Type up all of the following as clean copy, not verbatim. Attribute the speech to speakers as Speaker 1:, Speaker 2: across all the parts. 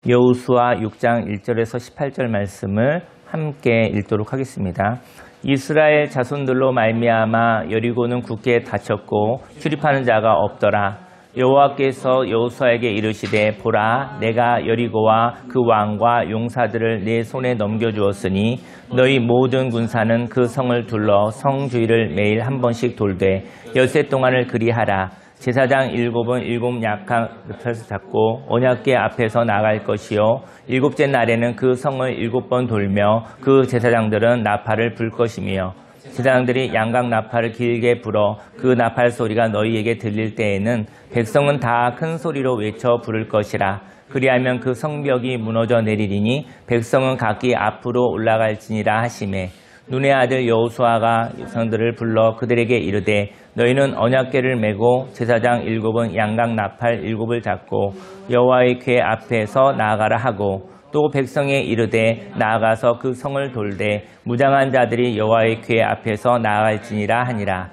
Speaker 1: 여호수아 6장 1절에서 18절 말씀을 함께 읽도록 하겠습니다. 이스라엘 자손들로 말미암아 여리고는 굳게 닫혔고 출입하는 자가 없더라. 여호와께서 여호수아에게 이르시되 보라 내가 여리고와 그 왕과 용사들을 내 손에 넘겨주었으니 너희 모든 군사는 그 성을 둘러 성 주위를 매일 한 번씩 돌되 엿새 동안을 그리하라. 제사장 7은 7 약한 늪에서 잡고 언약궤 앞에서 나갈 것이요 7째 날에는 그 성을 7번 돌며 그 제사장들은 나팔을 불 것이며 제사장들이 양각 나팔을 길게 불어 그 나팔 소리가 너희에게 들릴 때에는 백성은 다 큰 소리로 외쳐 부를 것이라. 그리하면 그 성벽이 무너져 내리리니 백성은 각기 앞으로 올라갈지니라 하시매 눈의 아들 여호수아가 백성들을 불러 그들에게 이르되 너희는 언약궤를 메고 제사장 7은 양각 나팔 7을 잡고 여호와의 궤 앞에서 나아가라 하고 또 백성에 이르되 나아가서 그 성을 돌되 무장한 자들이 여호와의 궤 앞에서 나아갈지니라 하니라.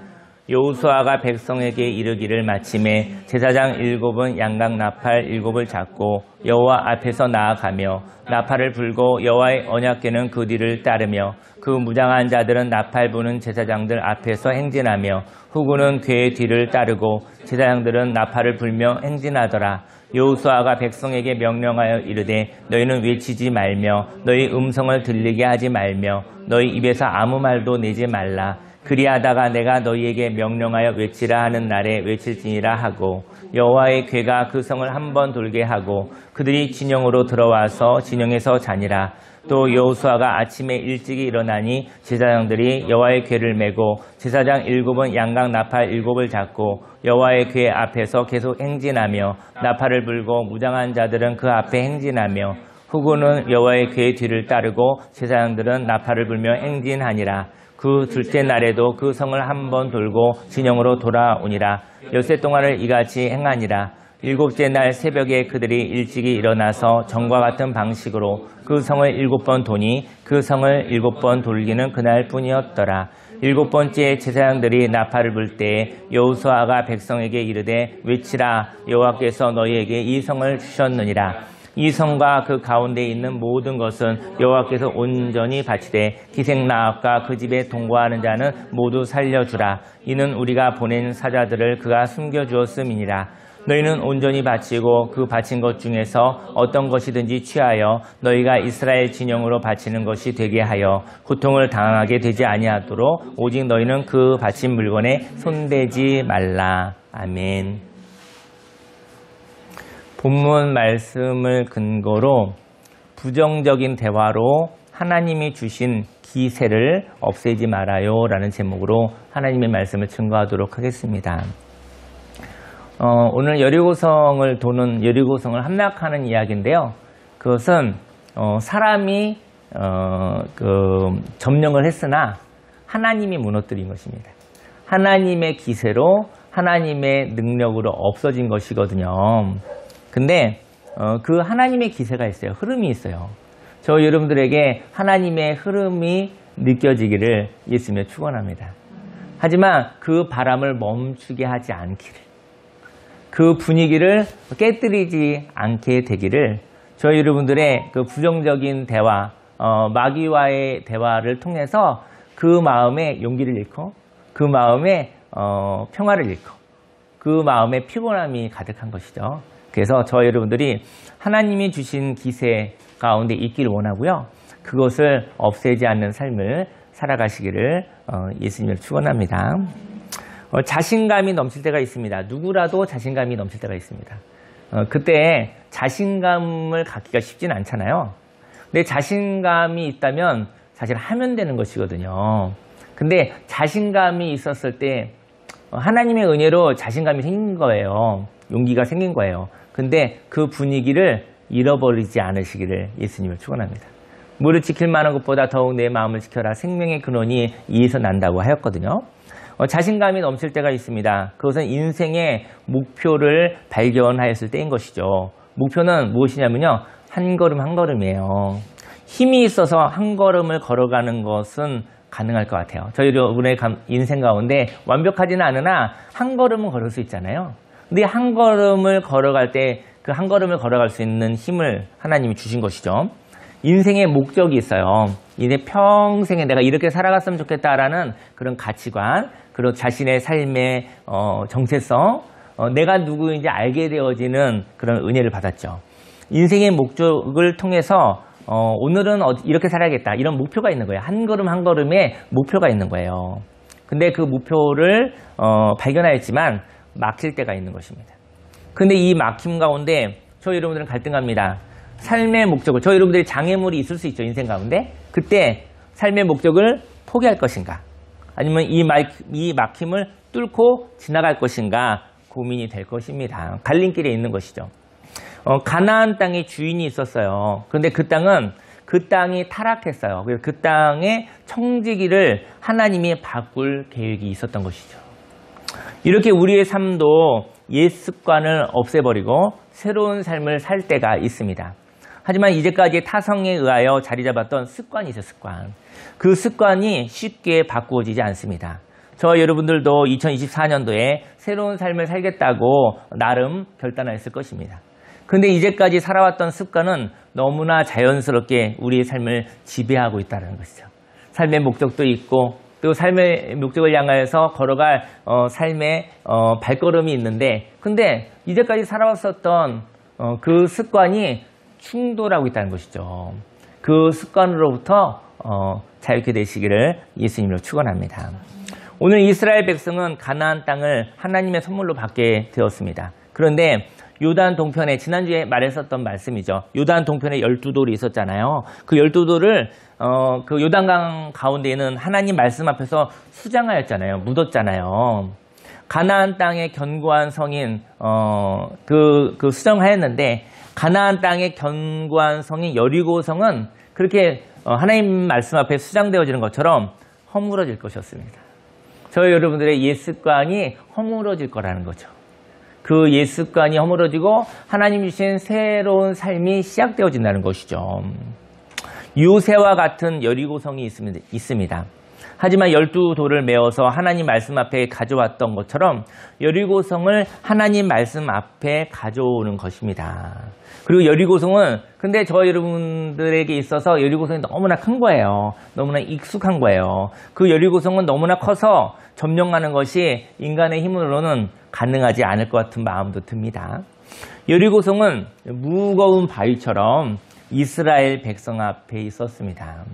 Speaker 1: 여호수아가 백성에게 이르기를 마침에 제사장 7은 양각 나팔 7을 잡고 여호와 앞에서 나아가며 나팔을 불고 여호와의 언약궤는 그 뒤를 따르며 그 무장한 자들은 나팔 부는 제사장들 앞에서 행진하며 후군은 궤의 뒤를 따르고 제사장들은 나팔을 불며 행진하더라. 여호수아가 백성에게 명령하여 이르되 너희는 외치지 말며 너희 음성을 들리게 하지 말며 너희 입에서 아무 말도 내지 말라. 그리하다가 내가 너희에게 명령하여 외치라 하는 날에 외칠지니라 하고 여호와의 궤가 그 성을 한 번 돌게 하고 그들이 진영으로 들어와서 진영에서 자니라. 또 여호수아가 아침에 일찍이 일어나니 제사장들이 여호와의 궤를 메고 제사장 7은 양각 나팔 7을 잡고 여호와의 궤 앞에서 계속 행진하며 나팔을 불고 무장한 자들은 그 앞에 행진하며 후군은 여호와의 궤 뒤를 따르고 제사장들은 나팔을 불며 행진하니라. 그 둘째 날에도 그 성을 한 번 돌고 진영으로 돌아오니라. 엿새 동안을 이같이 행하니라. 7째 날 새벽에 그들이 일찍이 일어나서 전과 같은 방식으로 그 성을 7번 도니 그 성을 7번 돌기는 그날 뿐이었더라. 7번째 제사장들이 나팔을 불 때에 여호수아가 백성에게 이르되 외치라. 여호와께서 너희에게 이 성을 주셨느니라. 이 성과 그 가운데 있는 모든 것은 여호와께서 온전히 바치되 기생나합과 그 집에 동거하는 자는 모두 살려주라. 이는 우리가 보낸 사자들을 그가 숨겨주었음이니라. 너희는 온전히 바치고 그 바친 것 중에서 어떤 것이든지 취하여 너희가 이스라엘 진영으로 바치는 것이 되게 하여 고통을 당하게 되지 아니하도록 오직 너희는 그 바친 물건에 손대지 말라. 아멘. 본문 말씀을 근거로 부정적인 대화로 하나님이 주신 기세를 없애지 말아요 라는 제목으로 하나님의 말씀을 증거하도록 하겠습니다. 오늘 여리고성을 도는 여리고성을 함락하는 이야기인데요. 그것은 사람이 점령을 했으나 하나님이 무너뜨린 것입니다. 하나님의 기세로 하나님의 능력으로 없어진 것이거든요. 근데 그 하나님의 기세가 있어요. 흐름이 있어요. 저 여러분들에게 하나님의 흐름이 느껴지기를 예수님의 축원합니다. 하지만 그 바람을 멈추게 하지 않기를, 그 분위기를 깨뜨리지 않게 되기를 저희 여러분들의 그 부정적인 대화, 마귀와의 대화를 통해서 그 마음에 용기를 잃고 그 마음에 평화를 잃고 그 마음에 피곤함이 가득한 것이죠. 그래서 저희 여러분들이 하나님이 주신 기세 가운데 있기를 원하고요. 그것을 없애지 않는 삶을 살아가시기를 예수님을 축원합니다. 자신감이 넘칠 때가 있습니다. 누구라도 자신감이 넘칠 때가 있습니다. 그때 자신감을 갖기가 쉽지는 않잖아요. 근데 자신감이 있다면 사실 하면 되는 것이거든요. 근데 자신감이 있었을 때 하나님의 은혜로 자신감이 생긴 거예요. 용기가 생긴 거예요. 근데 그 분위기를 잃어버리지 않으시기를 예수님을 축원합니다. 무릇 지킬 만한 것보다 더욱 내 마음을 지켜라. 생명의 근원이 이에서 난다고 하였거든요. 자신감이 넘칠 때가 있습니다. 그것은 인생의 목표를 발견하였을 때인 것이죠. 목표는 무엇이냐면요, 한 걸음 한 걸음이에요. 힘이 있어서 한 걸음을 걸어가는 것은 가능할 것 같아요. 저희 여러분의 인생 가운데 완벽하지는 않으나 한 걸음은 걸을 수 있잖아요. 근데 한 걸음을 걸어갈 때 그 한 걸음을 걸어갈 수 있는 힘을 하나님이 주신 것이죠. 인생의 목적이 있어요. 이제 평생에 내가 이렇게 살아갔으면 좋겠다라는 그런 가치관, 그리고 자신의 삶의 정체성, 내가 누구인지 알게 되어지는 그런 은혜를 받았죠. 인생의 목적을 통해서 오늘은 이렇게 살아야겠다 이런 목표가 있는 거예요. 한 걸음 한 걸음에 목표가 있는 거예요. 근데 그 목표를 발견하였지만 막힐 때가 있는 것입니다. 근데 이 막힘 가운데 저희 여러분들은 갈등합니다. 삶의 목적을, 저희 여러분들이 장애물이 있을 수 있죠, 인생 가운데. 그때 삶의 목적을 포기할 것인가, 아니면 이 막힘을 뚫고 지나갈 것인가 고민이 될 것입니다. 갈림길에 있는 것이죠. 가나안 땅에 주인이 있었어요. 그런데 그 땅이 타락했어요. 그래서 그 땅의 청지기를 하나님이 바꿀 계획이 있었던 것이죠. 이렇게 우리의 삶도 옛 습관을 없애버리고 새로운 삶을 살 때가 있습니다. 하지만 이제까지 타성에 의하여 자리 잡았던 습관이 있어요, 습관. 그 습관이 쉽게 바꾸어지지 않습니다. 저 여러분들도 2024년도에 새로운 삶을 살겠다고 나름 결단했을 것입니다. 근데 이제까지 살아왔던 습관은 너무나 자연스럽게 우리의 삶을 지배하고 있다는 것이죠. 삶의 목적도 있고 또 삶의 목적을 향하여서 걸어갈 삶의 발걸음이 있는데, 근데 이제까지 살아왔었던 그 습관이 충돌하고 있다는 것이죠. 그 습관으로부터 자유케 되시기를 예수님으로 축원합니다. 오늘 이스라엘 백성은 가나안 땅을 하나님의 선물로 받게 되었습니다. 그런데 요단 동편에, 지난주에 말했었던 말씀이죠. 요단 동편에 12돌이 있었잖아요. 그 12돌을 그 요단강 가운데에는 하나님 말씀 앞에서 수장하였잖아요. 묻었잖아요. 가나안 땅의 견고한 성인 그 수정하였는데, 가나안 땅의 견고한 성인 여리고성은 그렇게 하나님 말씀 앞에 수장되어지는 것처럼 허물어질 것이었습니다. 저희 여러분들의 옛 습관이 허물어질 거라는 거죠. 그 옛 습관이 허물어지고 하나님 주신 새로운 삶이 시작되어진다는 것이죠. 유새와 같은 여리고성이 있습니다. 하지만 12돌을 메어서 하나님 말씀 앞에 가져왔던 것처럼 여리고성을 하나님 말씀 앞에 가져오는 것입니다. 그리고 여리고성은, 근데 저 여러분들에게 있어서 여리고성이 너무나 큰 거예요. 너무나 익숙한 거예요. 그 여리고성은 너무나 커서 점령하는 것이 인간의 힘으로는 가능하지 않을 것 같은 마음도 듭니다. 여리고성은 무거운 바위처럼 이스라엘 백성 앞에 있었습니다.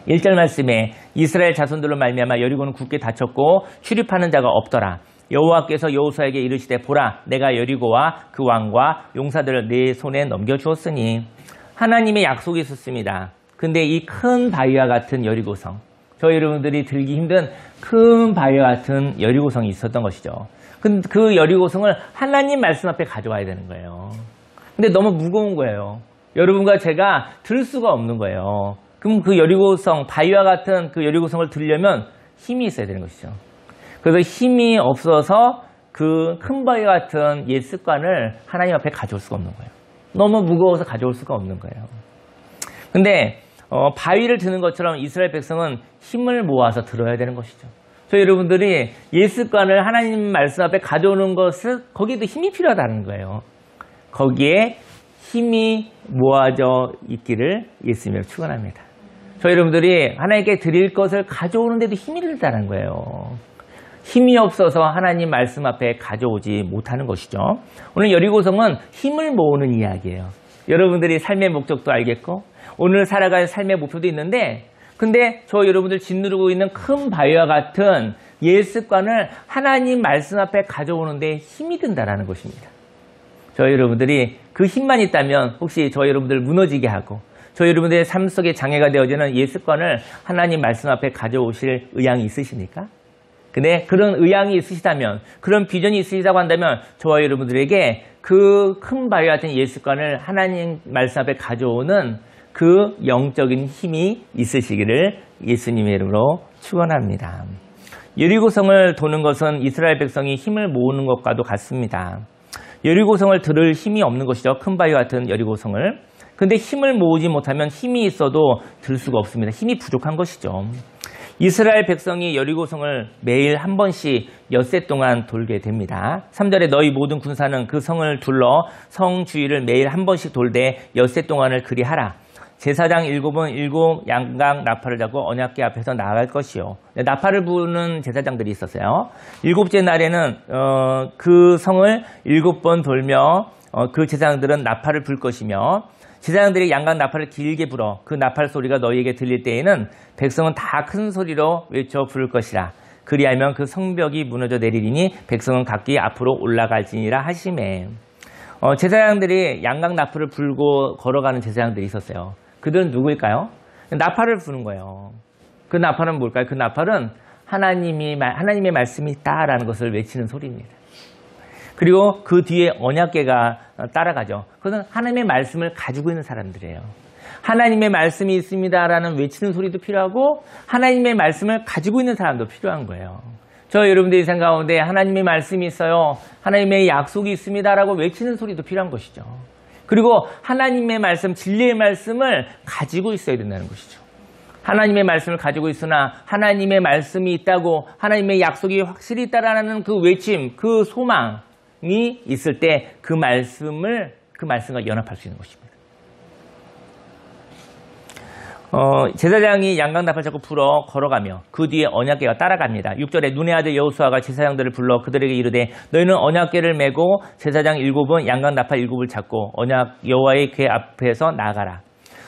Speaker 1: 1절 말씀에 이스라엘 자손들로 말미암아 여리고는 굳게 닫혔고 출입하는 자가 없더라. 여호와께서 여호수아에게 이르시되 보라, 내가 여리고와 그 왕과 용사들을 내 손에 넘겨주었으니. 하나님의 약속이 있었습니다. 근데 이 큰 바위와 같은 여리고성, 저희 여러분들이 들기 힘든 큰 바위와 같은 여리고성이 있었던 것이죠. 그 여리고성을 하나님 말씀 앞에 가져와야 되는 거예요. 근데 너무 무거운 거예요. 여러분과 제가 들 수가 없는 거예요. 그럼 그 여리고성, 바위와 같은 그 여리고성을 들려면 힘이 있어야 되는 것이죠. 그래서 힘이 없어서 그 큰 바위 같은 옛 습관을 하나님 앞에 가져올 수가 없는 거예요. 너무 무거워서 가져올 수가 없는 거예요. 근데 바위를 드는 것처럼 이스라엘 백성은 힘을 모아서 들어야 되는 것이죠. 저희 여러분들이 옛 습관을 하나님 말씀 앞에 가져오는 것을, 거기에도 힘이 필요하다는 거예요. 거기에 힘이 모아져 있기를 예수님으로 축원합니다. 저희 여러분들이 하나님께 드릴 것을 가져오는데도 힘이 들다는 거예요. 힘이 없어서 하나님 말씀 앞에 가져오지 못하는 것이죠. 오늘 여리고성은 힘을 모으는 이야기예요. 여러분들이 삶의 목적도 알겠고 오늘 살아갈 삶의 목표도 있는데, 근데 저 여러분들 짓누르고 있는 큰 바위와 같은 옛 습관을 하나님 말씀 앞에 가져오는데 힘이 든다는 것입니다. 저희 여러분들이 그 힘만 있다면 혹시 저희 여러분들 무너지게 하고 저희 여러분들의 삶 속에 장애가 되어지는 옛 습관을 하나님 말씀 앞에 가져오실 의향이 있으십니까? 근데 그런 의향이 있으시다면, 그런 비전이 있으시다고 한다면 저와 여러분들에게 그 큰 바위 같은 옛 습관을 하나님 말씀 앞에 가져오는 그 영적인 힘이 있으시기를 예수님의 이름으로 축원합니다. 여리고성을 도는 것은 이스라엘 백성이 힘을 모으는 것과도 같습니다. 여리고성을 들을 힘이 없는 것이죠. 큰 바위 같은 여리고성을. 근데 힘을 모으지 못하면 힘이 있어도 들 수가 없습니다. 힘이 부족한 것이죠. 이스라엘 백성이 여리고성을 매일 한 번씩 엿새 동안 돌게 됩니다. 3절에 너희 모든 군사는 그 성을 둘러 성 주위를 매일 한 번씩 돌되 엿새 동안을 그리하라. 제사장 7은 7 양각 나팔을 잡고 언약궤 앞에서 나아갈 것이요. 나팔을 부는 제사장들이 있었어요. 7째 날에는 그 성을 7번 돌며 그 제사장들은 나팔을 불 것이며 제사장들이 양각 나팔을 길게 불어 그 나팔 소리가 너희에게 들릴 때에는 백성은 다 큰 소리로 외쳐 부를 것이라. 그리하면 그 성벽이 무너져 내리리니 백성은 각기 앞으로 올라갈지니라 하시매. 제사장들이 양각 나팔을 불고 걸어가는 제사장들이 있었어요. 그들은 누구일까요? 나팔을 부는 거예요. 그 나팔은 뭘까요? 그 나팔은 하나님의 말씀이 있다라는 것을 외치는 소리입니다. 그리고 그 뒤에 언약궤가 따라가죠. 그것은 하나님의 말씀을 가지고 있는 사람들이에요. 하나님의 말씀이 있습니다라는 외치는 소리도 필요하고 하나님의 말씀을 가지고 있는 사람도 필요한 거예요. 저 여러분들의 인생 가운데 하나님의 말씀이 있어요. 하나님의 약속이 있습니다라고 외치는 소리도 필요한 것이죠. 그리고 하나님의 말씀, 진리의 말씀을 가지고 있어야 된다는 것이죠. 하나님의 말씀을 가지고 있으나 하나님의 말씀이 있다고 하나님의 약속이 확실히 있다라는 그 외침, 그 소망이 있을 때 그 말씀과 연합할 수 있는 것입니다. 제사장이 양각 나팔 잡고 불어 걸어가며 그 뒤에 언약궤가 따라갑니다. 6절에 눈의 아들 여호수아가 제사장들을 불러 그들에게 이르되 너희는 언약궤를 메고 제사장 7은 양각 나팔 7을 잡고 언약 여호와의 궤 앞에서 나아가라.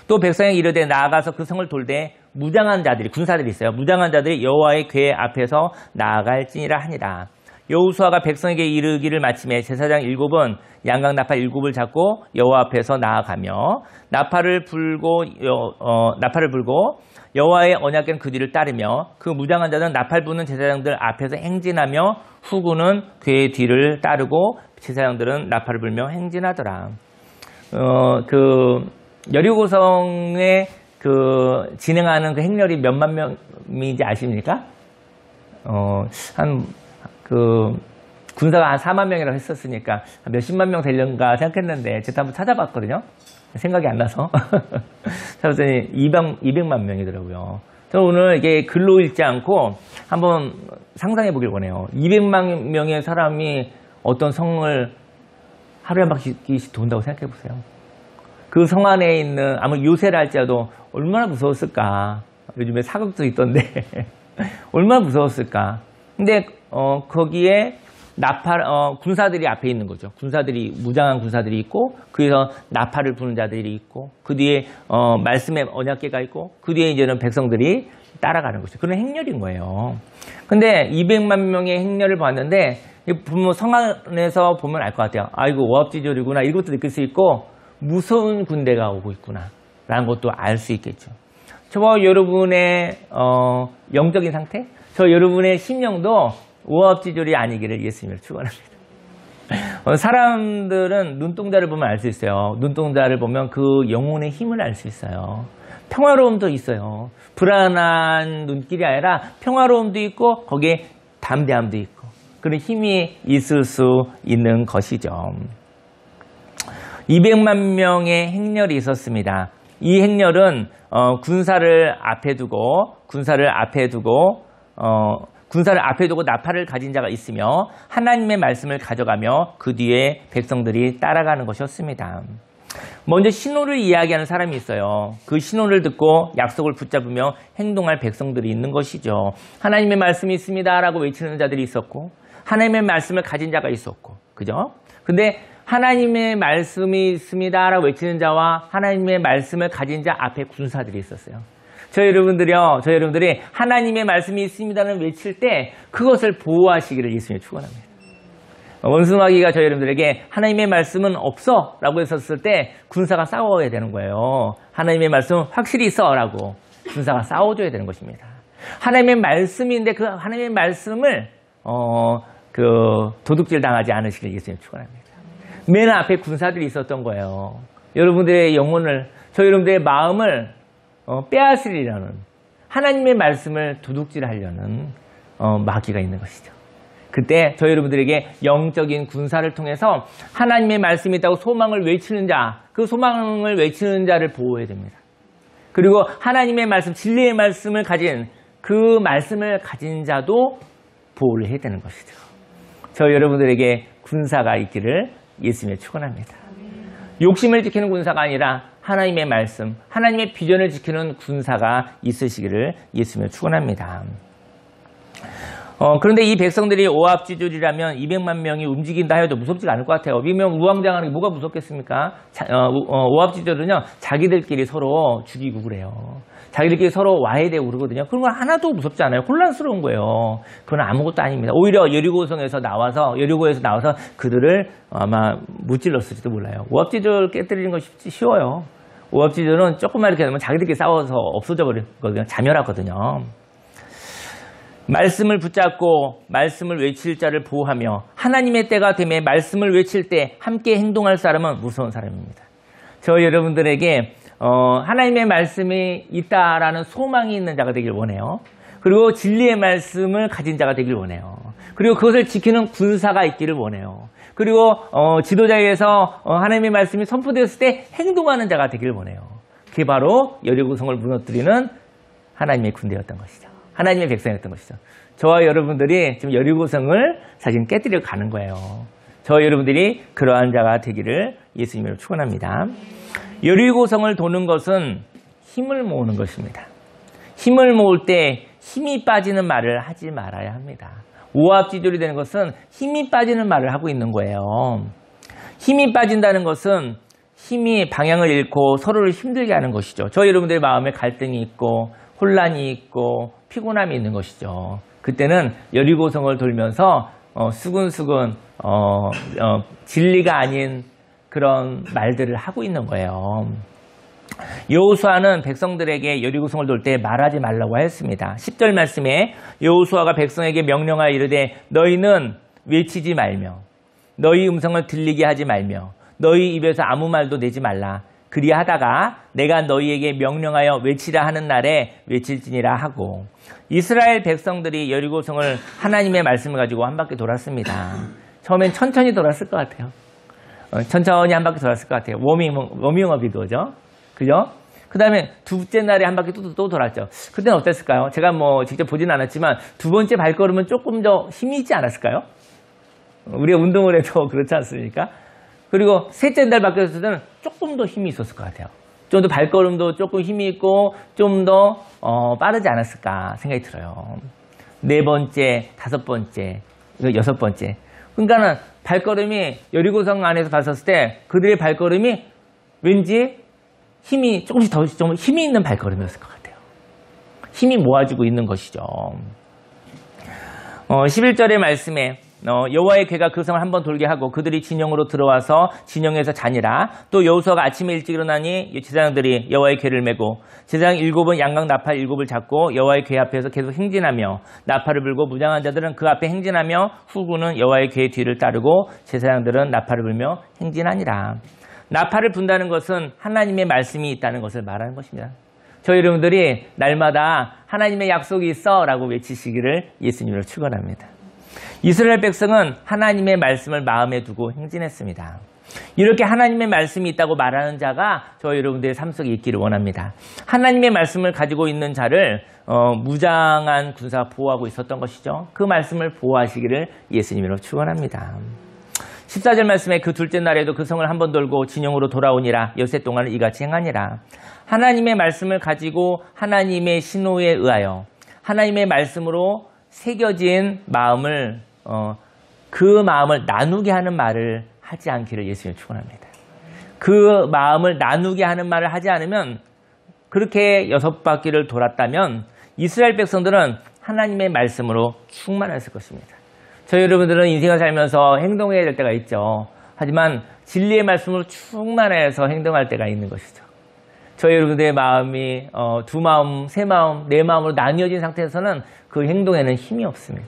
Speaker 1: 또 백성에게 이르되 나아가서 그 성을 돌되 무장한 자들이 군사들이 있어요. 무장한 자들이 여호와의 궤 앞에서 나아갈지니라 하니라. 여호수아가 백성에게 이르기를 마침에 제사장 7은 양각 나팔 7을 잡고 여호와 앞에서 나아가며 나팔을 불고 여호와의 언약궤는 그 뒤를 따르며 그 무장한 자들은 나팔 부는 제사장들 앞에서 행진하며 후군은 궤 뒤를 따르고 제사장들은 나팔을 불며 행진하더라. 여리고성에 진행하는 그 행렬이 몇만 명인지 아십니까? 군사가 한 4만 명이라고 했었으니까 몇십만 명 되려는가 생각했는데 제가 한번 찾아봤거든요. 생각이 안 나서. 찾아봤더니 200만 명이더라고요. 저는 오늘 이게 글로 읽지 않고 한번 상상해 보길 원해요. 200만 명의 사람이 어떤 성을 하루에 한 바퀴씩 돈다고 생각해 보세요. 그 성 안에 있는 아무 요새를 할지라도 얼마나 무서웠을까. 요즘에 사극도 있던데 얼마나 무서웠을까. 근데 거기에 군사들이 앞에 있는 거죠. 무장한 군사들이 있고, 그 위에서 나팔을 부는 자들이 있고, 그 뒤에 말씀의 언약궤가 있고, 그 뒤에 이제는 백성들이 따라가는 거죠. 그런 행렬인 거예요. 근데 200만 명의 행렬을 봤는데 성 안에서 보면 알 것 같아요. 아, 이거 오합지졸이구나. 이것도 느낄 수 있고 무서운 군대가 오고 있구나 라는 것도 알 수 있겠죠. 저와 여러분의 영적인 상태, 저 여러분의 심령도 오합지졸이 아니기를 예수님을 축원합니다. 사람들은 눈동자를 보면 알 수 있어요. 눈동자를 보면 그 영혼의 힘을 알 수 있어요. 평화로움도 있어요. 불안한 눈길이 아니라 평화로움도 있고 거기에 담대함도 있고 그런 힘이 있을 수 있는 것이죠. 200만 명의 행렬이 있었습니다. 이 행렬은 군사를 앞에 두고 나팔을 가진 자가 있으며 하나님의 말씀을 가져가며 그 뒤에 백성들이 따라가는 것이었습니다. 먼저 신호를 이야기하는 사람이 있어요. 그 신호를 듣고 약속을 붙잡으며 행동할 백성들이 있는 것이죠. 하나님의 말씀이 있습니다라고 외치는 자들이 있었고 하나님의 말씀을 가진 자가 있었고, 그죠? 근데 하나님의 말씀이 있습니다라고 외치는 자와 하나님의 말씀을 가진 자 앞에 군사들이 있었어요. 저희 여러분들이 하나님의 말씀이 있습니다는 외칠 때 그것을 보호하시기를 예수님이 축원합니다. 원수마귀가 저희 여러분들에게 하나님의 말씀은 없어 라고 했었을 때 군사가 싸워야 되는 거예요. 하나님의 말씀은 확실히 있어 라고 군사가 싸워줘야 되는 것입니다. 하나님의 말씀인데 그 하나님의 말씀을 도둑질 당하지 않으시길 예수님 축원합니다. 맨 앞에 군사들이 있었던 거예요. 여러분들의 영혼을, 저희 여러분들의 마음을 빼앗으리라는 하나님의 말씀을 도둑질하려는 마귀가 있는 것이죠. 그때 저희 여러분들에게 영적인 군사를 통해서 하나님의 말씀이 있다고 소망을 외치는 자, 그 소망을 외치는 자를 보호해야 됩니다. 그리고 하나님의 말씀, 진리의 말씀을 가진 그 말씀을 가진 자도 보호를 해야 되는 것이죠. 저 여러분들에게 군사가 있기를 예수님이 축원합니다. 욕심을 지키는 군사가 아니라 하나님의 말씀, 하나님의 비전을 지키는 군사가 있으시기를 예수님이 축원합니다. 그런데 이 백성들이 오합지졸이라면 200만 명이 움직인다 해도 무섭지가 않을 것 같아요. 200명 우왕좌왕하는 게 뭐가 무섭겠습니까? 오합지졸은요, 자기들끼리 서로 죽이고 그래요. 자기들끼리 서로 와해되고 그러거든요. 그런 건 하나도 무섭지 않아요. 혼란스러운 거예요. 그건 아무것도 아닙니다. 오히려 여리고에서 나와서 그들을 아마 무찔렀을지도 몰라요. 오합지졸 깨뜨리는 건 쉬워요. 오합지졸은 조금만 이렇게 하면 자기들끼리 싸워서 없어져 버리거든요. 자멸하거든요. 말씀을 붙잡고 말씀을 외칠 자를 보호하며 하나님의 때가 되매 말씀을 외칠 때 함께 행동할 사람은 무서운 사람입니다. 저 여러분들에게 하나님의 말씀이 있다라는 소망이 있는 자가 되길 원해요. 그리고 진리의 말씀을 가진 자가 되길 원해요. 그리고 그것을 지키는 군사가 있기를 원해요. 그리고 지도자에게서 하나님의 말씀이 선포되었을 때 행동하는 자가 되길 원해요. 그게 바로 여리고성을 무너뜨리는 하나님의 군대였던 것이죠. 하나님의 백성이었던 것이죠. 저와 여러분들이 지금 여리고성을 사실 깨뜨려 가는 거예요. 저와 여러분들이 그러한 자가 되기를 예수님으로 축원합니다. 여리고성을 도는 것은 힘을 모으는 것입니다. 힘을 모을 때 힘이 빠지는 말을 하지 말아야 합니다. 오합지졸이 되는 것은 힘이 빠지는 말을 하고 있는 거예요. 힘이 빠진다는 것은 힘이 방향을 잃고 서로를 힘들게 하는 것이죠. 저희 여러분들의 마음에 갈등이 있고 혼란이 있고 피곤함이 있는 것이죠. 그때는 여리고성을 돌면서 수근수근 진리가 아닌 그런 말들을 하고 있는 거예요. 여호수아는 백성들에게 여리고성을 돌 때 말하지 말라고 하였습니다. 10절 말씀에 여호수아가 백성에게 명령하여 이르되 너희는 외치지 말며 너희 음성을 들리게 하지 말며 너희 입에서 아무 말도 내지 말라. 그리하다가 내가 너희에게 명령하여 외치라 하는 날에 외칠지니라 하고 이스라엘 백성들이 여리고성을 하나님의 말씀을 가지고 한 바퀴 돌았습니다. 처음엔 천천히 돌았을 것 같아요. 천천히 한 바퀴 돌았을 것 같아요. 워밍업이 도죠. 그죠? 그 다음에 두째 날에 한 바퀴 또 돌았죠. 그때는 어땠을까요? 제가 직접 보진 않았지만 두 번째 발걸음은 조금 더 힘이 있지 않았을까요? 우리가 운동을 해도 그렇지 않습니까? 그리고 셋째 날 바뀌었을 때는 조금 더 힘이 있었을 것 같아요. 좀 더 발걸음도 조금 힘이 있고 좀 더 빠르지 않았을까 생각이 들어요. 네 번째, 다섯 번째, 여섯 번째. 그러니까는 발걸음이 여리고성 안에서 봤었을 때 그들의 발걸음이 왠지 힘이 조금씩 더 좀 힘이 있는 발걸음이었을 것 같아요. 힘이 모아지고 있는 것이죠. 11절의 말씀에 여호와의 궤가 그 성을 한번 돌게 하고 그들이 진영으로 들어와서 진영에서 자니라. 또 여호수아가 아침에 일찍 일어나니 제사장들이 여호와의 궤를 메고 제사장 7은 양각 나팔 7을 잡고 여호와의 궤 앞에서 계속 행진하며 나팔을 불고 무장한 자들은 그 앞에 행진하며 후군은 여호와의 궤 뒤를 따르고 제사장들은 나팔을 불며 행진하니라. 나팔을 분다는 것은 하나님의 말씀이 있다는 것을 말하는 것입니다. 저희 여러분들이 날마다 하나님의 약속이 있어 라고 외치시기를 예수님으로 축원합니다. 이스라엘 백성은 하나님의 말씀을 마음에 두고 행진했습니다. 이렇게 하나님의 말씀이 있다고 말하는 자가 저희 여러분들의 삶 속에 있기를 원합니다. 하나님의 말씀을 가지고 있는 자를 무장한 군사가 보호하고 있었던 것이죠. 그 말씀을 보호하시기를 예수님으로 축원합니다. 14절 말씀에 그 둘째 날에도 그 성을 한번 돌고 진영으로 돌아오니라. 엿새 동안은 이같이 행하니라. 하나님의 말씀을 가지고 하나님의 신호에 의하여 하나님의 말씀으로 새겨진 마음을 그 마음을 나누게 하는 말을 하지 않기를 예수님 축원합니다. 그 마음을 나누게 하는 말을 하지 않으면 그렇게 6바퀴를 돌았다면 이스라엘 백성들은 하나님의 말씀으로 충만했을 것입니다. 저희 여러분들은 인생을 살면서 행동해야 될 때가 있죠. 하지만 진리의 말씀으로 충만해서 행동할 때가 있는 것이죠. 저희 여러분들의 마음이 두 마음, 세 마음, 네 마음으로 나뉘어진 상태에서는 그 행동에는 힘이 없습니다.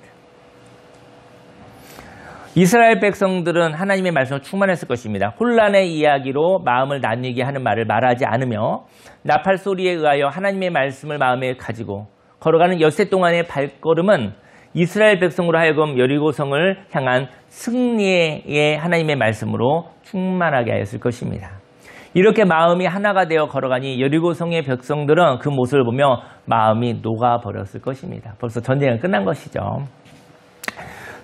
Speaker 1: 이스라엘 백성들은 하나님의 말씀으로 충만했을 것입니다. 혼란의 이야기로 마음을 나뉘게 하는 말을 말하지 않으며 나팔 소리에 의하여 하나님의 말씀을 마음에 가지고 걸어가는 엿새 동안의 발걸음은 이스라엘 백성으로 하여금 여리고성을 향한 승리의 하나님의 말씀으로 충만하게 하였을 것입니다. 이렇게 마음이 하나가 되어 걸어가니 여리고성의 백성들은 그 모습을 보며 마음이 녹아버렸을 것입니다. 벌써 전쟁은 끝난 것이죠.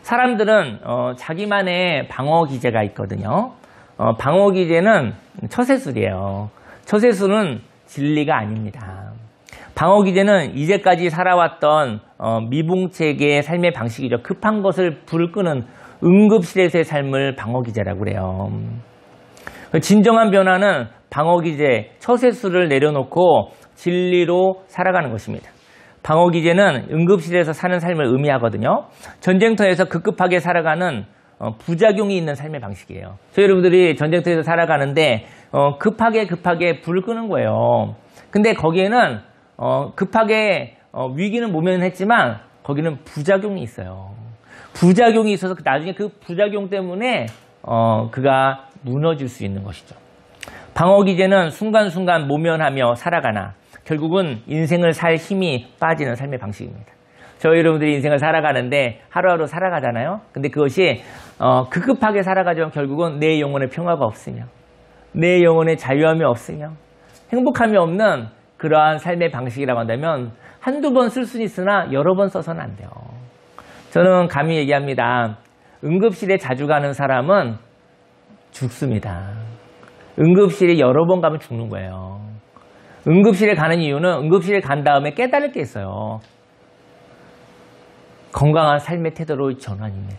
Speaker 1: 사람들은 자기만의 방어 기제가 있거든요. 방어 기제는 처세술이에요. 처세술은 진리가 아닙니다. 방어 기제는 이제까지 살아왔던 미붕책의 삶의 방식이죠. 급한 것을 불을 끄는 응급실에서의 삶을 방어 기제라고 그래요. 진정한 변화는 방어 기제, 처세술을 내려놓고 진리로 살아가는 것입니다. 방어 기제는 응급실에서 사는 삶을 의미하거든요. 전쟁터에서 급급하게 살아가는 부작용이 있는 삶의 방식이에요. 저희 여러분들이 전쟁터에서 살아가는데 급하게 불을 끄는 거예요. 근데 거기에는 급하게 위기는 모면했지만 거기는 부작용이 있어요. 부작용이 있어서 나중에 그 부작용 때문에 그가 무너질 수 있는 것이죠. 방어 기제는 순간순간 모면하며 살아가나 결국은 인생을 살 힘이 빠지는 삶의 방식입니다. 저희 여러분들이 인생을 살아가는데 하루하루 살아가잖아요. 근데 그것이 급급하게 살아가지만 결국은 내 영혼의 평화가 없으며 내 영혼의 자유함이 없으며 행복함이 없는 그러한 삶의 방식이라고 한다면 한두 번 쓸 수는 있으나 여러 번 써서는 안 돼요. 저는 감히 얘기합니다. 응급실에 자주 가는 사람은 죽습니다. 응급실에 여러 번 가면 죽는 거예요. 응급실에 가는 이유는 응급실에 간 다음에 깨달을 게 있어요. 건강한 삶의 태도로의 전환입니다.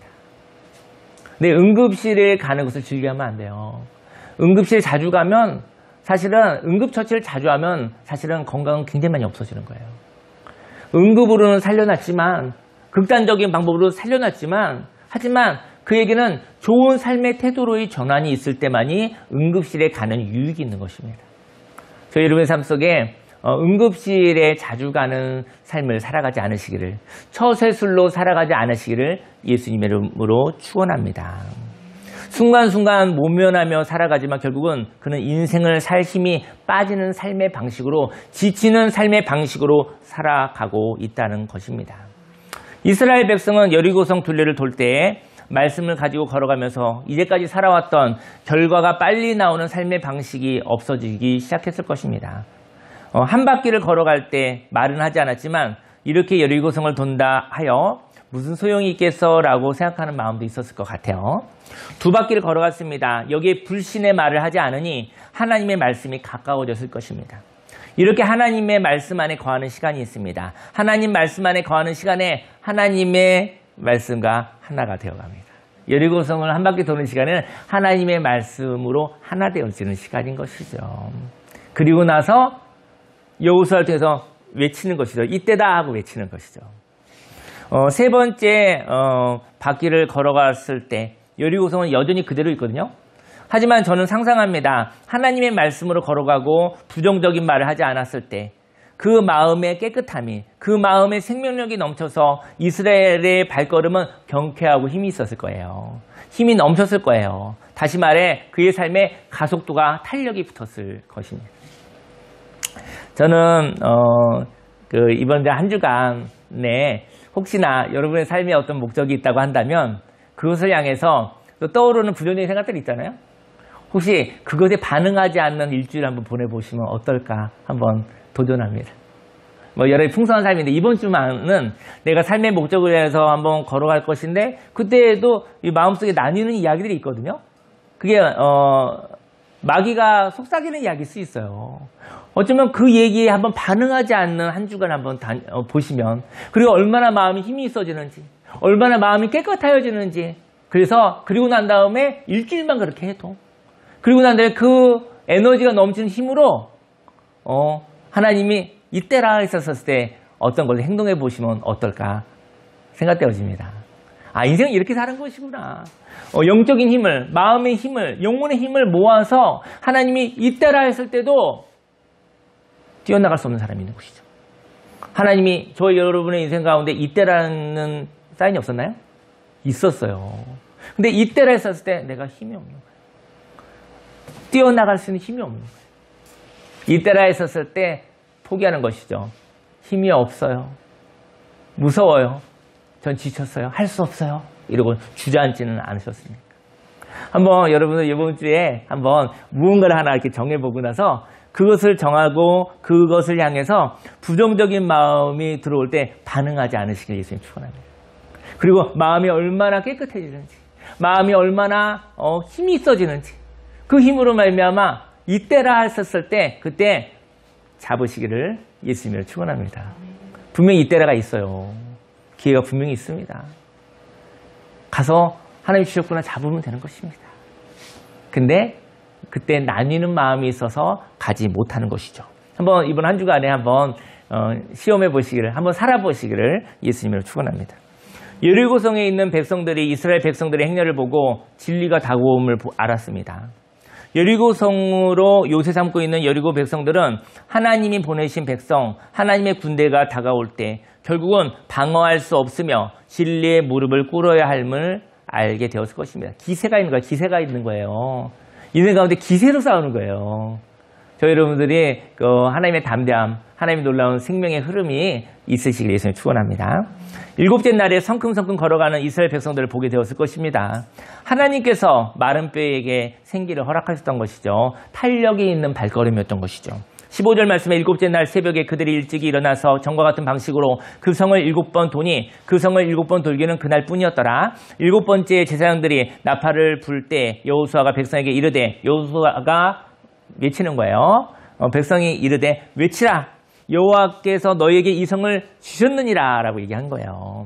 Speaker 1: 근데 응급실에 가는 것을 즐겨하면 안 돼요. 응급실에 자주 가면 사실은 응급처치를 자주 하면 사실은 건강은 굉장히 많이 없어지는 거예요. 응급으로는 살려놨지만 극단적인 방법으로 살려놨지만 하지만 그에게는 좋은 삶의 태도로의 전환이 있을 때만이 응급실에 가는 유익이 있는 것입니다. 저희 여러분의 삶 속에 응급실에 자주 가는 삶을 살아가지 않으시기를 처세술로 살아가지 않으시기를 예수님의 이름으로 축원합니다. 순간순간 모면하며 살아가지만 결국은 그는 인생을 살 힘이 빠지는 삶의 방식으로 지치는 삶의 방식으로 살아가고 있다는 것입니다. 이스라엘 백성은 여리고성 둘레를 돌 때에 말씀을 가지고 걸어가면서 이제까지 살아왔던 결과가 빨리 나오는 삶의 방식이 없어지기 시작했을 것입니다. 한 바퀴를 걸어갈 때 말은 하지 않았지만 이렇게 여리고성을 돈다 하여 무슨 소용이 있겠어 라고 생각하는 마음도 있었을 것 같아요. 두 바퀴를 걸어갔습니다. 여기에 불신의 말을 하지 않으니 하나님의 말씀이 가까워졌을 것입니다. 이렇게 하나님의 말씀 안에 거하는 시간이 있습니다. 하나님 말씀 안에 거하는 시간에 하나님의 말씀과 하나가 되어갑니다. 여리고성을 한 바퀴 도는 시간에는 하나님의 말씀으로 하나 되어지는 시간인 것이죠. 그리고 나서 여호수아를 통해서 외치는 것이죠. 이때다 하고 외치는 것이죠. 세 번째 바퀴를 걸어갔을 때 여리고성은 여전히 그대로 있거든요. 하지만 저는 상상합니다. 하나님의 말씀으로 걸어가고 부정적인 말을 하지 않았을 때 그 마음의 깨끗함이 그 마음의 생명력이 넘쳐서 이스라엘의 발걸음은 경쾌하고 힘이 있었을 거예요. 힘이 넘쳤을 거예요. 다시 말해 그의 삶에 가속도가 탄력이 붙었을 것입니다. 저는 이번 한 주간에 혹시나 여러분의 삶에 어떤 목적이 있다고 한다면 그것을 향해서 또 떠오르는 부정적인 생각들이 있잖아요. 혹시 그것에 반응하지 않는 일주일 한번 보내보시면 어떨까 한번 도전합니다. 여러 풍성한 삶인데 이번 주만은 내가 삶의 목적을 위해서 한번 걸어갈 것인데 그때에도 이 마음속에 나뉘는 이야기들이 있거든요. 그게 마귀가 속삭이는 이야기일 수 있어요. 어쩌면 그 얘기에 한번 반응하지 않는 한 주간 한번 보시면 그리고 얼마나 마음이 힘이 있어지는지 얼마나 마음이 깨끗해지는지 그리고 난 다음에 일주일만 그렇게 해도 그리고 난 다음에 그 에너지가 넘치는 힘으로 하나님이 이때라 했었을 때 어떤 걸 행동해 보시면 어떨까 생각되어집니다. 아, 인생은 이렇게 사는 것이구나. 영적인 힘을, 마음의 힘을, 영혼의 힘을 모아서 하나님이 이때라 했을 때도 뛰어나갈 수 없는 사람이 있는 것이죠. 하나님이 저희 여러분의 인생 가운데 이때라는 사인이 없었나요? 있었어요. 근데 이때라 했었을 때 내가 힘이 없는 거예요. 뛰어나갈 수 있는 힘이 없는 거예요. 이때라 했었을 때 포기하는 것이죠. 힘이 없어요. 무서워요. 전 지쳤어요. 할 수 없어요. 이러고 주저앉지는 않으셨습니까? 한번 여러분들 이번 주에 한번 무언가를 하나 이렇게 정해보고 나서 그것을 정하고 그것을 향해서 부정적인 마음이 들어올 때 반응하지 않으시길 예수님 축원합니다. 그리고 마음이 얼마나 깨끗해지는지, 마음이 얼마나 힘이 있어지는지, 그 힘으로 말미암아 이때라 했었을 때 그때 잡으시기를 예수님을 축원합니다. 분명히 이때라가 있어요. 기회가 분명히 있습니다. 가서 하나님 주셨구나 잡으면 되는 것입니다. 근데 그때 나뉘는 마음이 있어서 가지 못하는 것이죠. 한번 이번 한 주간에 한번 시험해 보시기를, 한번 살아보시기를 예수님을 축원합니다. 여리고성에 있는 백성들이 이스라엘 백성들의 행렬을 보고 진리가 다가옴을 알았습니다. 여리고성으로 요새 삼고 있는 여리고 백성들은 하나님이 보내신 백성, 하나님의 군대가 다가올 때 결국은 방어할 수 없으며 진리의 무릎을 꿇어야 함을 알게 되었을 것입니다. 기세가 있는 거예요. 기세가 있는 거예요. 인생 가운데 기세로 싸우는 거예요. 저희 여러분들이 하나님의 담대함, 하나님의 놀라운 생명의 흐름이 있으시길 예수님 축원합니다. 일곱째 날에 성큼성큼 걸어가는 이스라엘 백성들을 보게 되었을 것입니다. 하나님께서 마른 뼈에게 생기를 허락하셨던 것이죠. 탄력이 있는 발걸음이었던 것이죠. 15절 말씀에 일곱째 날 새벽에 그들이 일찍이 일어나서 전과 같은 방식으로 그 성을 7번 도니 그 성을 7번 돌기는 그날뿐이었더라. 7번째 제사장들이 나팔을 불 때 여호수아가 백성에게 이르되, 여호수아가 외치는 거예요. 백성이 이르되 외치라, 여호와께서 너희에게 이 성을 주셨느니라 라고 얘기한 거예요.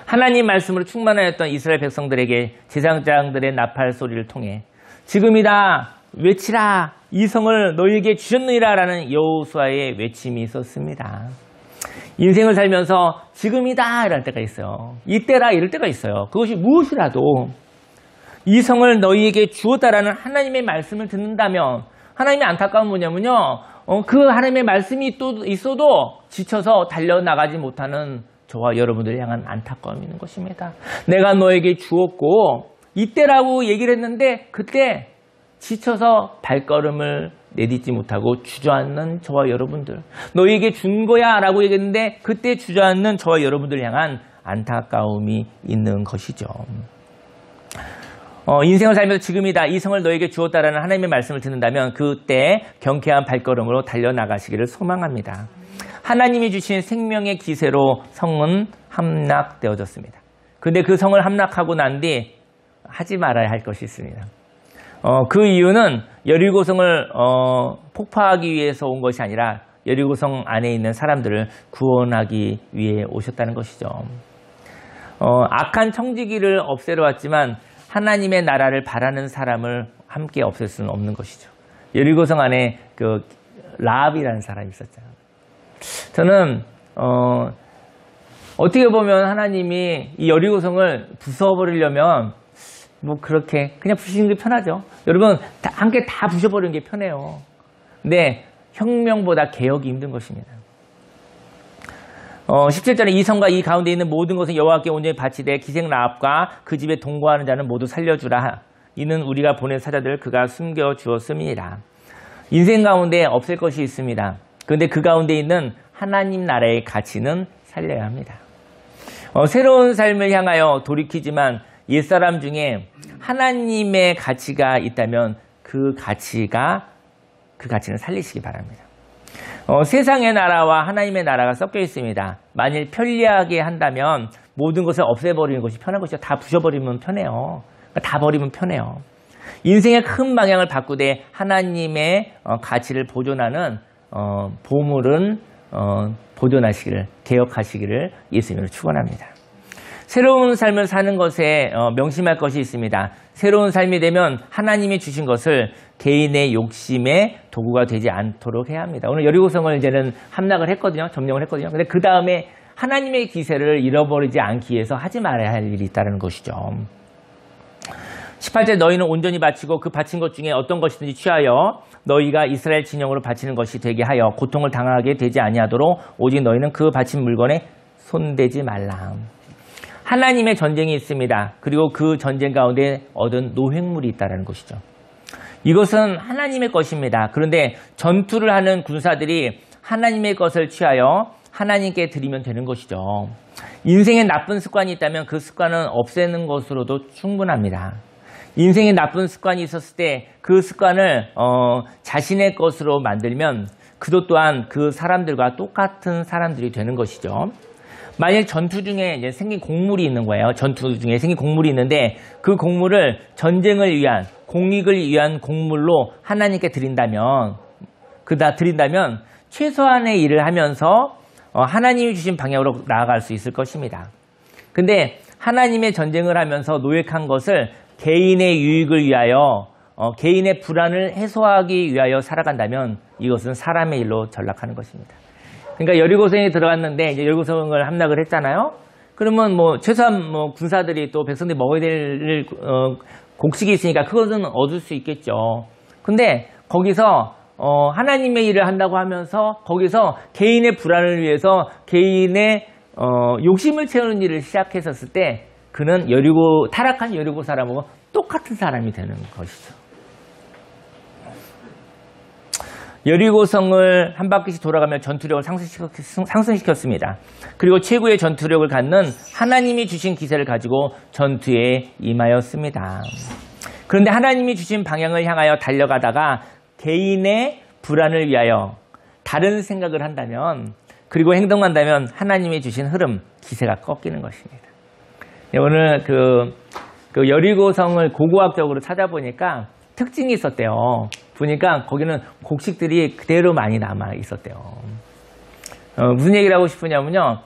Speaker 1: 하나님 말씀으로 충만하였던 이스라엘 백성들에게 제사장들의 나팔 소리를 통해 지금이다 외치라, 이 성을 너희에게 주셨느니라 라는 여호수아의 외침이 있었습니다. 인생을 살면서 지금이다 이럴 때가 있어요. 이때라 이럴 때가 있어요. 그것이 무엇이라도 이 성을 너희에게 주었다라는 하나님의 말씀을 듣는다면, 하나님의 안타까운 뭐냐면요, 그 하나님의 말씀이 또 있어도 지쳐서 달려나가지 못하는 저와 여러분들을 향한 안타까움이 있는 것입니다. 내가 너에게 주었고 이때라고 얘기를 했는데 그때 지쳐서 발걸음을 내딛지 못하고 주저앉는 저와 여러분들, 너에게 준 거야 라고 얘기했는데 그때 주저앉는 저와 여러분들을 향한 안타까움이 있는 것이죠. 인생을 살면서 지금이다, 이 성을 너에게 주었다라는 하나님의 말씀을 듣는다면 그때 경쾌한 발걸음으로 달려나가시기를 소망합니다. 하나님이 주신 생명의 기세로 성은 함락되어졌습니다. 근데 그 성을 함락하고 난 뒤 하지 말아야 할 것이 있습니다. 그 이유는 여리고성을 폭파하기 위해서 온 것이 아니라 여리고성 안에 있는 사람들을 구원하기 위해 오셨다는 것이죠. 악한 청지기를 없애러 왔지만 하나님의 나라를 바라는 사람을 함께 없앨 수는 없는 것이죠. 여리고성 안에 그 라합이라는 사람이 있었잖아요. 저는 어떻게 보면 하나님이 이 여리고성을 부숴버리려면 뭐 그렇게 그냥 부시는 게 편하죠. 여러분 함께 다 부셔버리는 게 편해요. 근데 혁명보다 개혁이 힘든 것입니다. 17절에 이 성과 이 가운데 있는 모든 것은 여호와께 온전히 바치되 기생 라합과 그 집에 동거하는 자는 모두 살려주라. 이는 우리가 보낸 사자들을 그가 숨겨주었음이니라. 인생 가운데 없앨 것이 있습니다. 그런데 그 가운데 있는 하나님 나라의 가치는 살려야 합니다. 새로운 삶을 향하여 돌이키지만 옛사람 중에 하나님의 가치가 있다면 그 가치는 살리시기 바랍니다. 세상의 나라와 하나님의 나라가 섞여 있습니다. 만일 편리하게 한다면 모든 것을 없애버리는 것이 편한 것이죠. 다 부셔버리면 편해요. 다 버리면 편해요. 인생의 큰 방향을 바꾸되 하나님의 가치를 보존하는 보물은 보존하시기를, 개혁하시기를 예수님으로 축원합니다. 새로운 삶을 사는 것에 명심할 것이 있습니다. 새로운 삶이 되면 하나님이 주신 것을 개인의 욕심의 도구가 되지 않도록 해야 합니다. 오늘 여리고성을 이제는 함락을 했거든요. 점령을 했거든요. 근데 그 다음에 하나님의 기세를 잃어버리지 않기 위해서 하지 말아야 할 일이 있다는 것이죠. 18절 너희는 온전히 바치고 그 바친 것 중에 어떤 것이든지 취하여 너희가 이스라엘 진영으로 바치는 것이 되게 하여 고통을 당하게 되지 아니하도록 오직 너희는 그 바친 물건에 손대지 말라. 하나님의 전쟁이 있습니다. 그리고 그 전쟁 가운데 얻은 노획물이 있다는 것이죠. 이것은 하나님의 것입니다. 그런데 전투를 하는 군사들이 하나님의 것을 취하여 하나님께 드리면 되는 것이죠. 인생에 나쁜 습관이 있다면 그 습관은 없애는 것으로도 충분합니다. 인생에 나쁜 습관이 있었을 때 그 습관을 자신의 것으로 만들면 그도 또한 그 사람들과 똑같은 사람들이 되는 것이죠. 만약 전투 중에 이제 생긴 곡물이 있는 거예요. 전투 중에 생긴 곡물이 있는데 그 곡물을 전쟁을 위한, 공익을 위한 곡물로 하나님께 드린다면 최소한의 일을 하면서 하나님이 주신 방향으로 나아갈 수 있을 것입니다. 근데 하나님의 전쟁을 하면서 노획한 것을 개인의 유익을 위하여, 개인의 불안을 해소하기 위하여 살아간다면 이것은 사람의 일로 전락하는 것입니다. 그러니까 여리고성에 들어갔는데 이제 여리고성을 함락을 했잖아요. 그러면 최소한 군사들이 또 백성들이 먹어야 될 곡식이 있으니까 그것은 얻을 수 있겠죠. 근데 거기서 하나님의 일을 한다고 하면서 거기서 개인의 불안을 위해서 개인의 욕심을 채우는 일을 시작했었을 때 그는 타락한 여리고 사람하고 똑같은 사람이 되는 것이죠. 여리고성을 한 바퀴씩 돌아가며 전투력을 상승시켰습니다. 그리고 최고의 전투력을 갖는 하나님이 주신 기세를 가지고 전투에 임하였습니다. 그런데 하나님이 주신 방향을 향하여 달려가다가 개인의 불안을 위하여 다른 생각을 한다면, 그리고 행동한다면 하나님이 주신 흐름, 기세가 꺾이는 것입니다. 오늘 그 여리고성을 고고학적으로 찾아보니까 특징이 있었대요. 보니까 거기는 곡식들이 그대로 많이 남아 있었대요. 무슨 얘기를 하고 싶으냐면요.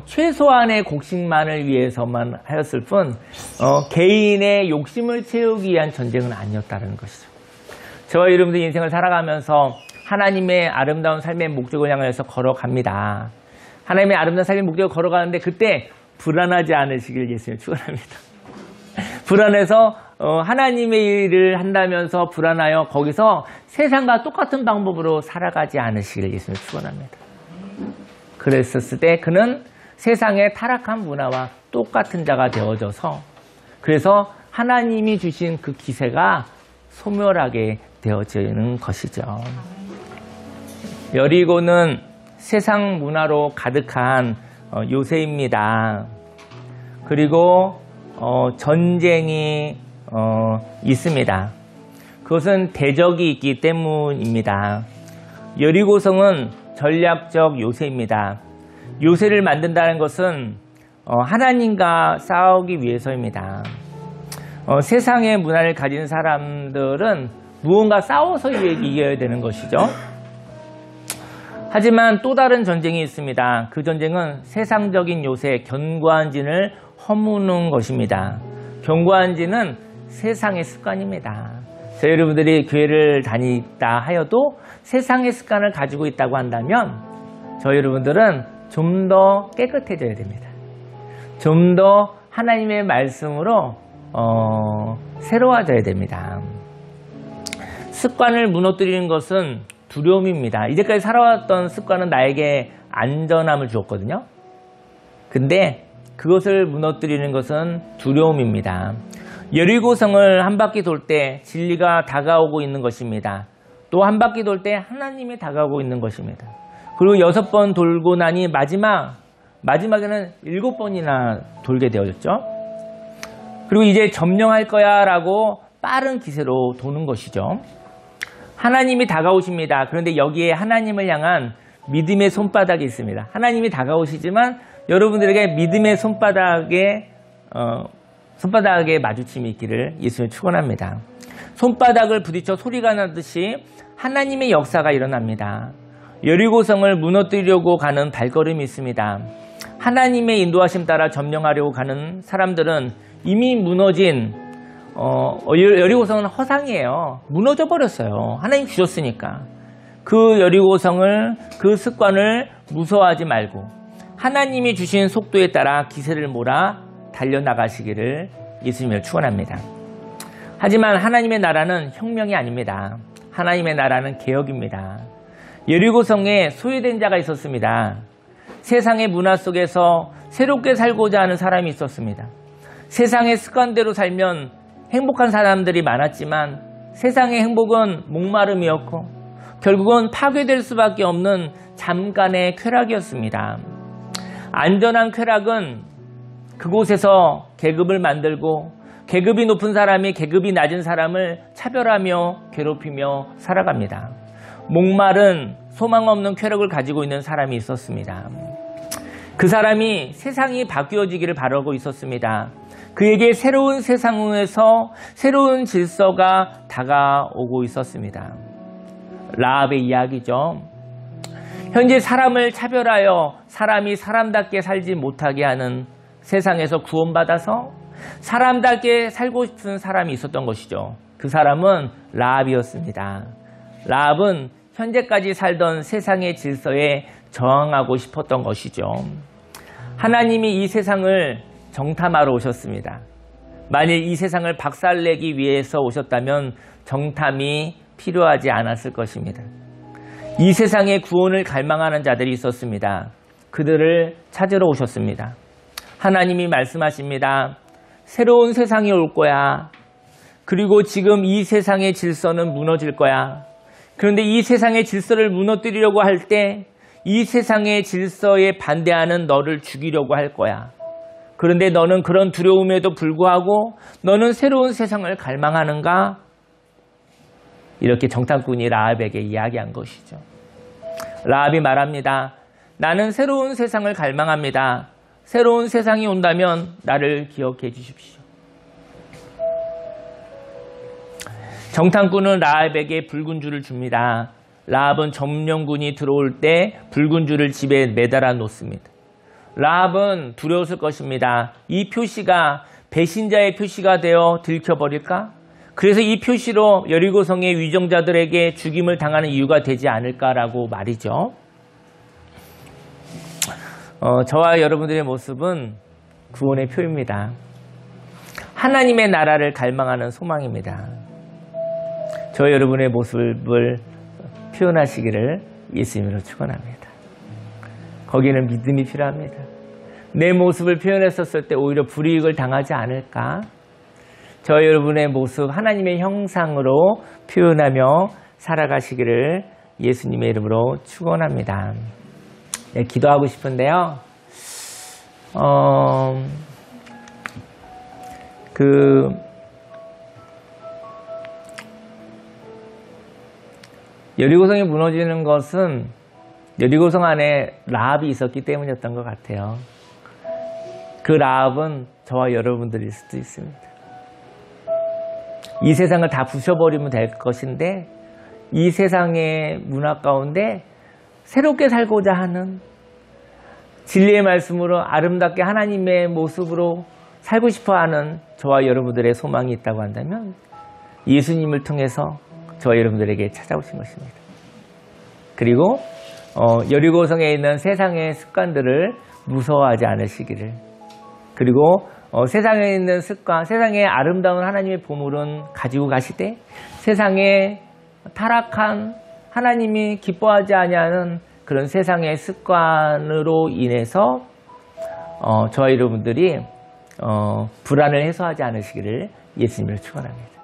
Speaker 1: 최소한의 곡식만을 위해서만 하였을 뿐 개인의 욕심을 채우기 위한 전쟁은 아니었다는 것이죠. 저와 여러분들 인생을 살아가면서 하나님의 아름다운 삶의 목적을 향해서 걸어갑니다. 하나님의 아름다운 삶의 목적을 걸어가는데 그때 불안하지 않으시길 예수님 축원합니다. 불안해서 하나님의 일을 한다면서 불안하여 거기서 세상과 똑같은 방법으로 살아가지 않으시길 예수님 축원합니다. 그랬었을 때 그는 세상의 타락한 문화와 똑같은 자가 되어져서, 그래서 하나님이 주신 그 기세가 소멸하게 되어지는 것이죠. 여리고는 세상 문화로 가득한 요새입니다. 그리고 전쟁이 있습니다. 그것은 대적이 있기 때문입니다. 여리고성은 전략적 요새입니다. 요새를 만든다는 것은 하나님과 싸우기 위해서입니다. 세상의 문화를 가진 사람들은 무언가 싸워서 이겨야 되는 것이죠. 하지만 또 다른 전쟁이 있습니다. 그 전쟁은 세상적인 요새, 견고한진을 허무는 것입니다. 견고한진은 세상의 습관입니다. 저희 여러분들이 교회를 다니다 하여도 세상의 습관을 가지고 있다고 한다면 저희 여러분들은 좀 더 깨끗해져야 됩니다. 좀 더 하나님의 말씀으로 새로워져야 됩니다. 습관을 무너뜨리는 것은 두려움입니다. 이제까지 살아왔던 습관은 나에게 안전함을 주었거든요. 근데 그것을 무너뜨리는 것은 두려움입니다. 여리고성을 한 바퀴 돌 때 진리가 다가오고 있는 것입니다. 또 한 바퀴 돌 때 하나님이 다가오고 있는 것입니다. 그리고 6번 돌고 나니 마지막에는 7번이나 돌게 되어졌죠. 그리고 이제 점령할 거야 라고 빠른 기세로 도는 것이죠. 하나님이 다가오십니다. 그런데 여기에 하나님을 향한 믿음의 손바닥이 있습니다. 하나님이 다가오시지만 여러분들에게 믿음의 손바닥에 마주침이 있기를 예수님 축원합니다. 손바닥을 부딪혀 소리가 나듯이 하나님의 역사가 일어납니다. 여리고성을 무너뜨리려고 가는 발걸음이 있습니다. 하나님의 인도하심 따라 점령하려고 가는 사람들은 이미 무너진 여리고성은 허상이에요. 무너져 버렸어요. 하나님 주셨으니까. 그 여리고성을, 그 습관을 무서워하지 말고 하나님이 주신 속도에 따라 기세를 몰아 달려나가시기를 예수님을 축원합니다. 하지만 하나님의 나라는 혁명이 아닙니다. 하나님의 나라는 개혁입니다. 여리고성에 소외된 자가 있었습니다. 세상의 문화 속에서 새롭게 살고자 하는 사람이 있었습니다. 세상의 습관대로 살면 행복한 사람들이 많았지만 세상의 행복은 목마름이었고 결국은 파괴될 수밖에 없는 잠깐의 쾌락이었습니다. 안전한 쾌락은 그곳에서 계급을 만들고 계급이 높은 사람이 계급이 낮은 사람을 차별하며 괴롭히며 살아갑니다. 목마른 소망 없는 쾌락을 가지고 있는 사람이 있었습니다. 그 사람이 세상이 바뀌어지기를 바라고 있었습니다. 그에게 새로운 세상에서 새로운 질서가 다가오고 있었습니다. 라합의 이야기죠. 현재 사람을 차별하여 사람이 사람답게 살지 못하게 하는 세상에서 구원받아서 사람답게 살고 싶은 사람이 있었던 것이죠. 그 사람은 라합이었습니다. 라합은 현재까지 살던 세상의 질서에 저항하고 싶었던 것이죠. 하나님이 이 세상을 정탐하러 오셨습니다. 만일 이 세상을 박살내기 위해서 오셨다면 정탐이 필요하지 않았을 것입니다. 이 세상에 구원을 갈망하는 자들이 있었습니다. 그들을 찾으러 오셨습니다. 하나님이 말씀하십니다. 새로운 세상이 올 거야. 그리고 지금 이 세상의 질서는 무너질 거야. 그런데 이 세상의 질서를 무너뜨리려고 할 때 이 세상의 질서에 반대하는 너를 죽이려고 할 거야. 그런데 너는 그런 두려움에도 불구하고 너는 새로운 세상을 갈망하는가? 이렇게 정탐꾼이 라합에게 이야기한 것이죠. 라합이 말합니다. 나는 새로운 세상을 갈망합니다. 새로운 세상이 온다면 나를 기억해 주십시오. 정탐꾼은 라합에게 붉은 줄을 줍니다. 라합은 점령군이 들어올 때 붉은 줄을 집에 매달아 놓습니다. 라합은 두려웠을 것입니다. 이 표시가 배신자의 표시가 되어 들켜버릴까? 그래서 이 표시로 여리고성의 위정자들에게 죽임을 당하는 이유가 되지 않을까라고 말이죠. 저와 여러분들의 모습은 구원의 표입니다. 하나님의 나라를 갈망하는 소망입니다. 저와 여러분의 모습을 표현하시기를 예수님으로 축원합니다. 거기는 믿음이 필요합니다. 내 모습을 표현했었을 때 오히려 불이익을 당하지 않을까? 저와 여러분의 모습 하나님의 형상으로 표현하며 살아가시기를 예수님의 이름으로 축원합니다. 네, 기도하고 싶은데요. 여리고성이 무너지는 것은 여리고성 안에 라합이 있었기 때문이었던 것 같아요. 그 라합은 저와 여러분들일 수도 있습니다. 이 세상을 다 부셔버리면 될 것인데 이 세상의 문화 가운데 새롭게 살고자 하는 진리의 말씀으로 아름답게 하나님의 모습으로 살고 싶어하는 저와 여러분들의 소망이 있다고 한다면 예수님을 통해서 저와 여러분들에게 찾아오신 것입니다. 그리고 여리고성에 있는 세상의 습관들을 무서워하지 않으시기를, 그리고 세상에 있는 습관, 세상의 아름다운 하나님의 보물은 가지고 가시되 세상에 타락한 하나님이 기뻐하지 아니하는 그런 세상의 습관으로 인해서 저와 여러분들이 불안을 해소하지 않으시기를 예수님을 축원합니다.